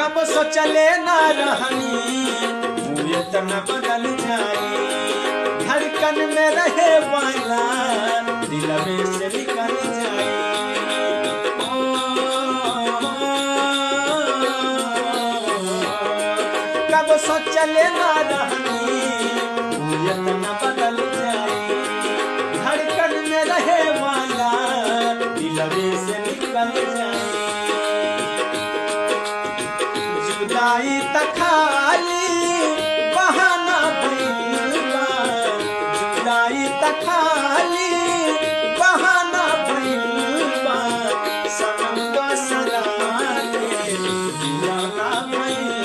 कब सोचले ना रहनी मुझे तना बदल जाए, धड़कन में रहे वाला दिल में से निकल जाए। कब सोचले ना रहनी मुझे तना बदल जाए, धड़कन में रहे वाला दिल में से निकल जाए। जुदाई तखाली बहाना भइल बा, जुदाई तखाली बहाना भइल बा, सनम का सराने दीवाना भइल